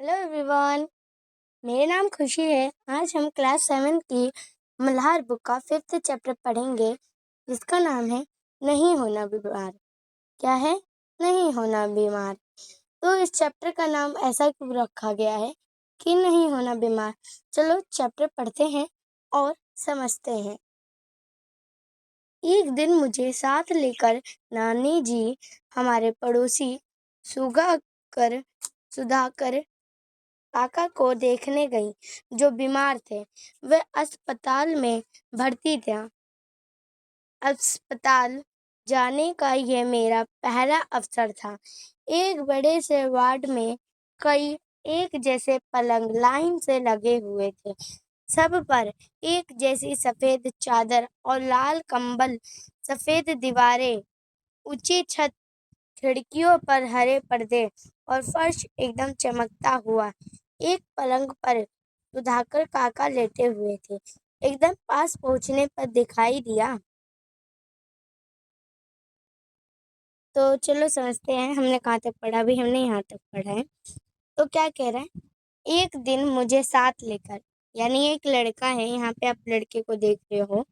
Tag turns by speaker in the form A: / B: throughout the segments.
A: Hello everyone. मेरा नाम खुशी है। आज हम क्लास 7 की मल्हार बुक का 5th चैप्टर पढ़ेंगे, जिसका नाम है नहीं होना बीमार। क्या है? नहीं होना बीमार। तो इस चैप्टर का नाम ऐसा क्यों रखा गया है कि नहीं होना बीमार? चलो चैप्टर पढ़ते हैं और समझते हैं। एक दिन मुझे साथ लेकर नानी जी हमारे पड़ोसी सुधाकर काका को देखने गई, जो बीमार थे। वे अस्पताल में भर्ती थे। अस्पताल जाने का यह मेरा पहला अवसर था। एक बड़े से वार्ड में कई एक जैसे पलंग लाइन से लगे हुए थे। सब पर एक जैसी सफेद चादर और लाल कंबल, सफेद दीवारें, ऊंची छत, खिड़कियों पर हरे पर्दे और फर्श एकदम चमकता हुआ। एक पलंग पर सुधाकर काका लेटे हुए थे। एकदम पास पहुंचने पर दिखाई दिया। तो चलो समझते हैं हमने कहाँ तक पढ़ा। भी हमने यहाँ तक पढ़ा है। तो क्या कह रहा है? एक दिन मुझे साथ लेकर, यानी एक लड़का है, यहाँ पे आप लड़के को देख रहे हो,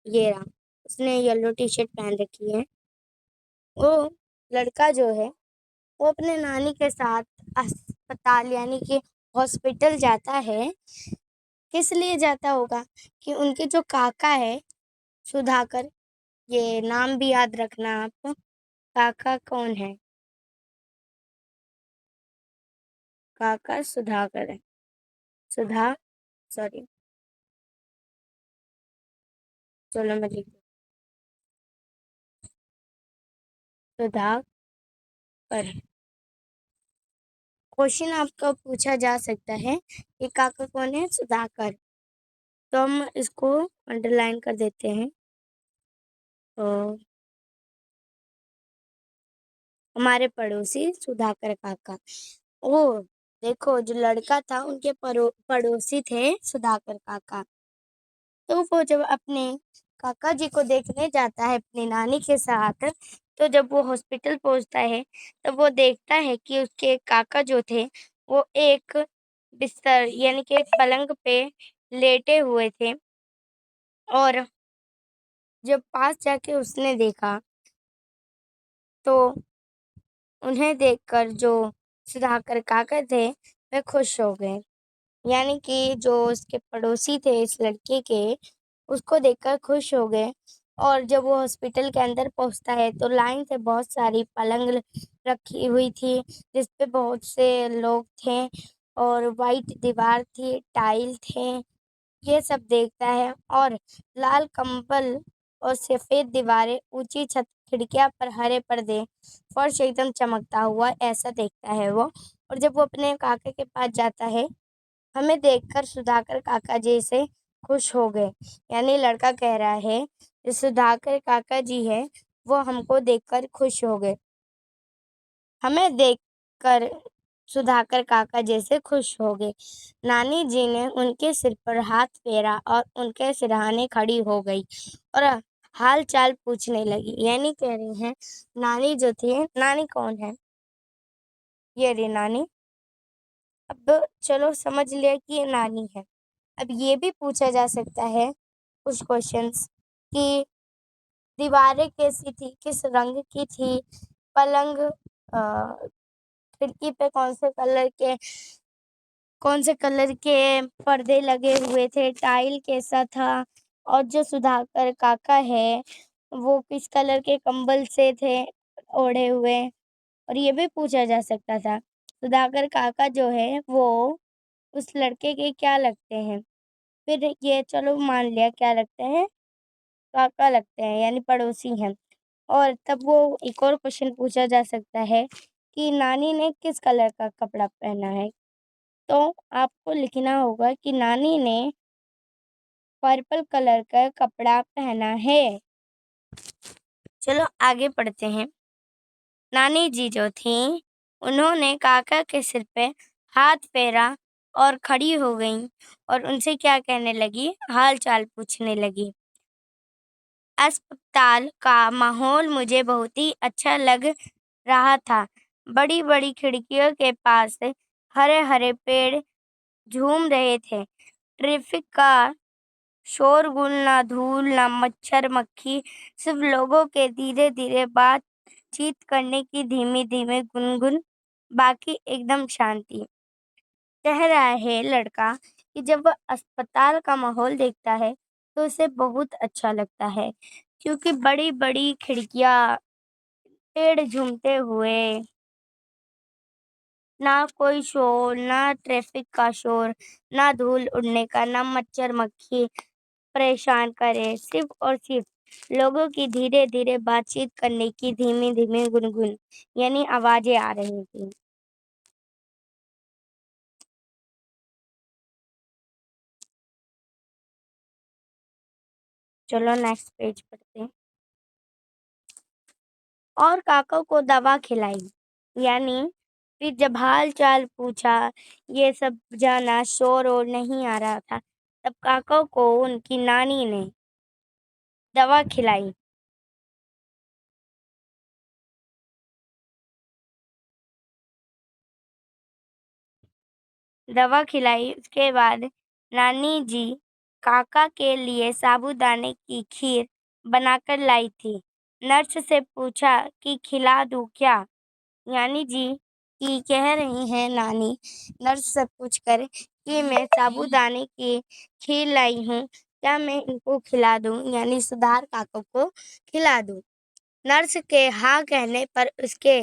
A: ये रहा। उसने येलो टी शर्ट पहन रखी है। वो लड़का जो है वो अपने नानी के साथ अस्पताल यानी कि हॉस्पिटल जाता है। किस लिए जाता होगा? कि उनके जो काका है सुधाकर, ये नाम भी याद रखना आप। काका कौन है? काका सुधाकर है। सुधा सॉरी, चलो मैं लिख सुधाकर। क्वेश्चन आपका पूछा जा सकता है कि काका कौन है? सुधाकर। तो हम इसको अंडरलाइन कर देते हैं। तो हमारे पड़ोसी सुधाकर काका। ओ, देखो जो लड़का था उनके पड़ोसी थे सुधाकर काका। तो वो जब अपने काका जी को देखने जाता है अपनी नानी के साथ, तो जब वो हॉस्पिटल पहुंचता है तब वो देखता है कि उसके काका जो थे वो एक बिस्तर यानी कि एक पलंग पे लेटे हुए थे। और जब पास जाके उसने देखा तो उन्हें देखकर जो सुधाकर काका थे वे खुश हो गए। यानी कि जो उसके पड़ोसी थे इस लड़के के, उसको देखकर खुश हो गए। और जब वो हॉस्पिटल के अंदर पहुंचता है तो लाइन से बहुत सारी पलंग रखी हुई थी, जिस पे बहुत से लोग थे। और वाइट दीवार थी, टाइल थे, ये सब देखता है। और लाल कंबल और सफेद दीवारें, ऊंची छत, खिड़कियां पर हरे पर्दे, फर्श एकदम चमकता हुआ, ऐसा देखता है वो। और जब वो अपने काके के पास जाता है, हमें देखकर सुधाकर काका जी से खुश हो गए। यानी लड़का कह रहा है जो सुधाकर काका जी है वो हमको देखकर खुश हो गए। हमें देखकर सुधाकर काका जैसे खुश हो गए। नानी जी ने उनके सिर पर हाथ फेरा और उनके सिरहाने खड़ी हो गई और हाल चाल पूछने लगी। यानी कह रही हैं नानी जो थी, नानी कौन है? ये रही नानी। अब चलो समझ लिया कि ये नानी है। अब ये भी पूछा जा सकता है कुछ क्वेश्चंस कि दीवारें कैसी थी, किस रंग की थी, पलंग खिड़की पे कौन से कलर के पर्दे लगे हुए थे, टाइल कैसा था, और जो सुधाकर काका है वो किस कलर के कंबल से थे ओढ़े हुए। और ये भी पूछा जा सकता था सुधाकर काका जो है वो उस लड़के के क्या लगते हैं। फिर ये चलो मान लिया क्या लगते हैं, काका लगते हैं यानी पड़ोसी हैं। और तब वो एक और क्वेश्चन पूछा जा सकता है कि नानी ने किस कलर का कपड़ा पहना है। तो आपको लिखना होगा कि नानी ने पर्पल कलर का कपड़ा पहना है। चलो आगे पढ़ते हैं। नानी जी जो थी उन्होंने काका के सिर पे हाथ फेरा और खड़ी हो गईं और उनसे क्या कहने लगी, हाल चाल पूछने लगी। अस्पताल का माहौल मुझे बहुत ही अच्छा लग रहा था। बड़ी बड़ी खिड़कियों के पास हरे हरे पेड़ झूम रहे थे। ट्रैफिक का शोरगुल, ना धूल, ना मच्छर मक्खी, सिर्फ लोगों के धीरे धीरे बातचीत करने की धीमी धीमे गुनगुन, बाकी एकदम शांति। कह रहा है लड़का कि जब वह अस्पताल का माहौल देखता है तो उसे बहुत अच्छा लगता है, क्योंकि बड़ी बड़ी खिड़कियां, पेड़ झूमते हुए, ना कोई शोर, ना ट्रैफिक का शोर, ना धूल उड़ने का, ना मच्छर मक्खी परेशान करे, सिर्फ और सिर्फ लोगों की धीरे धीरे बातचीत करने की धीमी धीमी गुनगुन, यानी आवाजें आ रही थी। चलो नेक्स्ट पेज पढ़ते हैं। और काका को दवा खिलाई, यानी फिर जब हाल चाल पूछा, ये सब जाना, शोर और नहीं आ रहा था, तब काका को उनकी नानी ने दवा खिलाई। दवा खिलाई उसके बाद नानी जी काका के लिए साबूदाने की खीर बनाकर लाई थी। नर्स से पूछा कि खिला दूं क्या? यानी जी कि कह रही हैं नानी नर्स से पूछकर कि मैं साबूदाने की खीर लाई हूँ, क्या मैं इनको खिला दूं, यानी सुधार काका को खिला दूं। नर्स के हाँ कहने पर उसके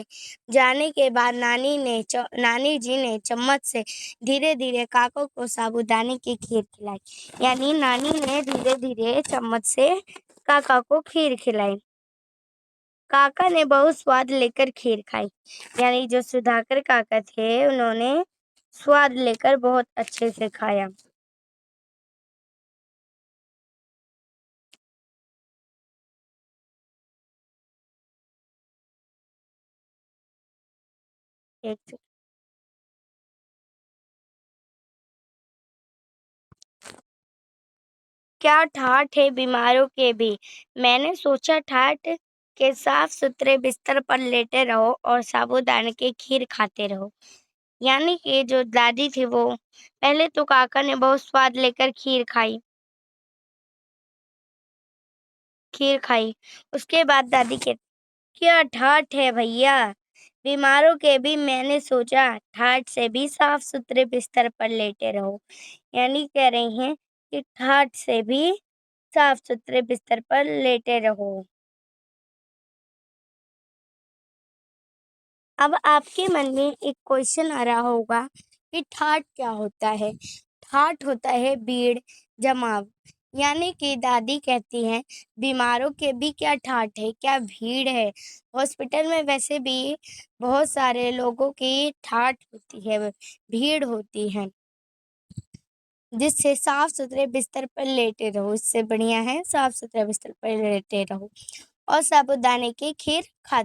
A: जाने के बाद नानी जी ने चम्मच से धीरे धीरे काका को साबूदाने की खीर खिलाई, यानी नानी ने धीरे धीरे चम्मच से काका को खीर खिलाई। काका ने बहुत स्वाद लेकर खीर खाई, यानी जो सुधाकर काका थे उन्होंने स्वाद लेकर बहुत अच्छे से खाया। एक सेकंड। क्या ठाठ है बीमारों के भी, मैंने सोचा ठाठ के साफ सुथरे बिस्तर पर लेटे रहो और साबूदाने की खीर खाते रहो। यानी कि जो दादी थी वो पहले तो काका ने बहुत स्वाद लेकर खीर खाई। उसके बाद दादी कहती, क्या ठाठ है भैया, बीमारों के भी मैंने सोचा ठाठ से भी साफ सुथरे बिस्तर पर लेटे रहो। यानी कह रही हैं कि ठाठ से भी साफ सुथरे बिस्तर पर लेटे रहो। अब आपके मन में एक क्वेश्चन आ रहा होगा कि ठाठ क्या होता है? ठाठ होता है भीड़ जमाव, यानी कि दादी कहती हैं बीमारों के भी क्या ठाठ है, क्या भीड़ है। हॉस्पिटल में वैसे भी बहुत सारे लोगों की ठाठ होती है, भीड़ होती है, जिससे साफ सुथरे बिस्तर पर लेटे रहो। इससे बढ़िया है साफ सुथरे बिस्तर पर लेटे रहो और साबूदाने की खीर खाते